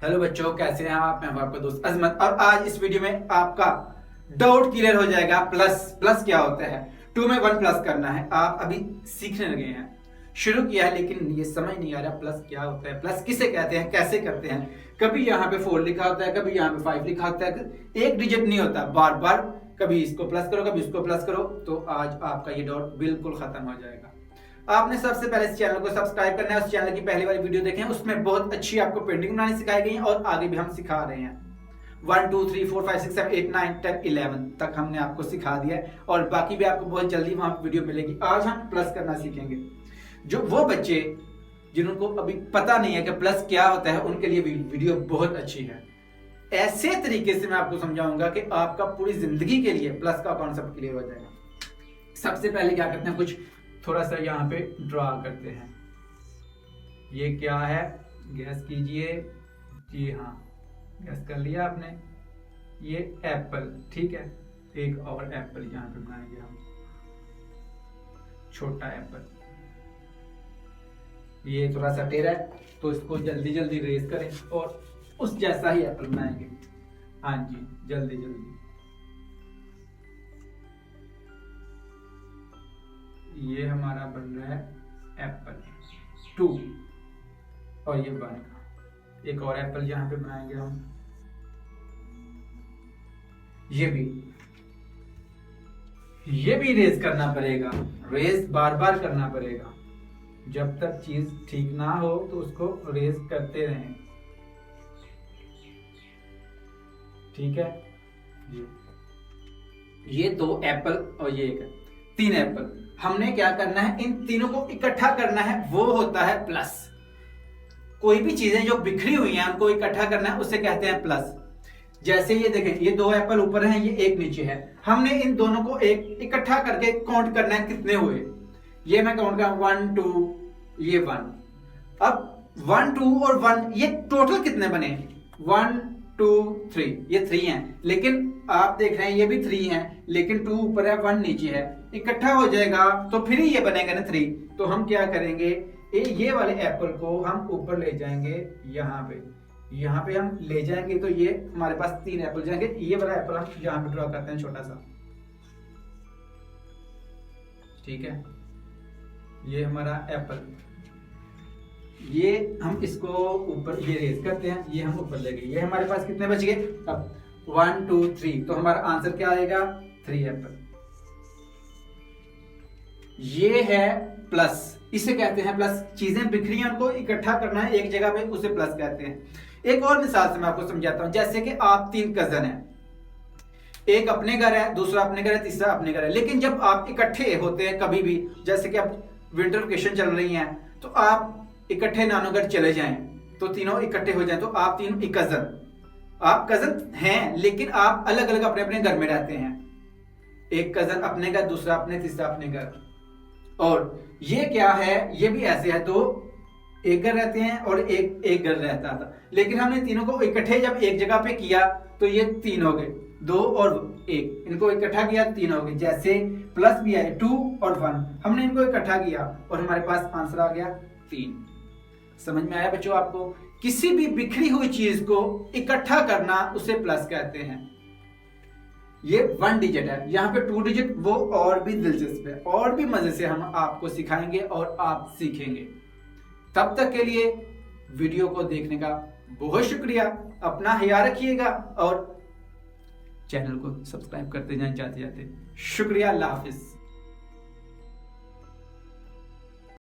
Hello बच्चों, कैसे हैं आप? मैं हूं आपका दोस्त अजमत और आज इस वीडियो में आपका डाउट क्लियर हो जाएगा। प्लस प्लस क्या होता है, 2 में 1 प्लस करना है। आप अभी सीखने लगे हैं, शुरू किया है, लेकिन ये समझ नहीं आ रहा प्लस क्या होता है, प्लस किसे कहते हैं, कैसे करते हैं। कभी यहाँ पे 4 लिखा होता है, कभी यहाँ पे 5 लिखा होता है, एक डिजिट नहीं होता, बार बार कभी इसको प्लस करो कभी इसको प्लस करो। तो आज आपका ये डाउट बिल्कुल खत्म हो जाएगा। आपने सबसे पहले इस चैनल को सब्सक्राइब करना है, उस चैनल की पहली वाली वीडियो देखें, उसमें बहुत अच्छी आपको पेंटिंग बनानी सिखाई गई है और आगे भी हम सिखा रहे हैं। 1 2 3 4 5 6 7 8 9 10 11 तक हमने आपको सिखा दिया है और बाकी भी आपको बहुत जल्दी वहां वीडियो मिलेगी। आज हम प्लस करना सीखेंगे। जो वो बच्चे जिनको अभी पता नहीं है कि प्लस क्या होता है, उनके लिए वीडियो बहुत अच्छी है। ऐसे तरीके से मैं आपको समझाऊंगा कि आपका पूरी जिंदगी के लिए प्लस का कॉन्सेप्ट क्लियर हो जाएगा। सबसे पहले क्या करते हैं, कुछ थोड़ा सा यहाँ पे ड्रा करते हैं। ये क्या है, गैस कीजिए। जी हाँ, गैस कर लिया आपने। ये एप्पल, ठीक है। एक और एप्पल यहाँ पे बनाएंगे हम, छोटा एप्पल। ये थोड़ा सा टेढ़ा है तो इसको जल्दी जल्दी रेज करें और उस जैसा ही एप्पल बनाएंगे। हाँ जी, जल्दी जल्दी। ये हमारा बन रहा है एप्पल 2 और ये 1। एक और एप्पल यहाँ पे बनाएंगे हम। ये भी रेज करना पड़ेगा, रेज बार बार करना पड़ेगा। जब तक चीज ठीक ना हो तो उसको रेज करते रहें, ठीक है। ये 2 एप्पल और ये 3 एप्पल। हमने क्या करना है, इन तीनों को इकट्ठा करना है, वो होता है प्लस। कोई भी चीजें जो बिखरी हुई हैं उनको इकट्ठा करना है, उसे कहते हैं प्लस। जैसे ये देखें, ये 2 एप्पल ऊपर हैं, ये एक नीचे है। हमने इन दोनों को एक इकट्ठा करके काउंट करना है कितने हुए। ये मैं काउंट करूं 1 2, ये 1। अब 1 2 और 1 ये टोटल कितने बने, 1 2 3, ये 3 हैं। लेकिन आप देख रहे हैं ये भी 3 हैं, लेकिन 2 ऊपर है 1 नीचे है। इकट्ठा हो जाएगा तो फिर ही ये बनेगा ना 3। तो हम क्या करेंगे, ये वाले एप्पल को हम ऊपर ले जाएंगे, यहाँ पे हम ले जाएंगे तो ये हमारे पास 3 एप्पल जाएंगे। ये वाला एप्पल हम यहाँ पे ड्रॉ करते हैं छोटा सा, ठीक है। ये हमारा एप्पल, ये हम इसको ऊपर ये रेज करते हैं, ये हम ऊपर ले गए। ये हमारे पास कितने बच गए अब, 1 2 3। तो हमारा आंसर क्या आएगा, 3 एप्पल। ये है प्लस, इसे कहते हैं प्लस। चीजें बिखरी हैं, उनको इकट्ठा करना है एक जगह पे, उसे प्लस कहते हैं। एक और मिसाल से मैं आपको समझाता हूं। जैसे कि आप 3 कजन हैं, एक अपने घर है, दूसरा अपने घर है, तीसरा अपने घर है। लेकिन जब आप इकट्ठे होते हैं कभी भी, जैसे कि अब विंटर वेकेशन चल रही है, तो आप इकट्ठे नानो घर चले जाएं, तो तीनों इकट्ठे हो जाएं, तो आप तीनों एक कजन, आप कजन हैं लेकिन आप अलग अलग अपने अपने घर में रहते हैं। एक कजन अपने घर, दूसरा अपने, तीसरा अपने घर। और ये क्या है, ये भी ऐसे है, तो एक घर रहते हैं और एक घर रहता था। लेकिन हमने तीनों को इकट्ठे जब एक जगह पे किया तो ये 3 हो गए, 2 और 1। इनको इकट्ठा किया 3 हो गए। जैसे प्लस भी आए 2 और 1, हमने इनको इकट्ठा किया और हमारे पास आंसर आ गया 3। समझ में आया बच्चों आपको? किसी भी बिखरी हुई चीज को इकट्ठा करना उसे प्लस कहते हैं। ये 1 डिजिट है, यहाँ पे 2 डिजिट, वो और भी दिलचस्प है, और भी मजे से हम आपको सिखाएंगे और आप सीखेंगे। तब तक के लिए वीडियो को देखने का बहुत शुक्रिया। अपना ख्याल रखिएगा और चैनल को सब्सक्राइब करते जाएं जाते जाते। शुक्रिया, अल्लाह हाफिज।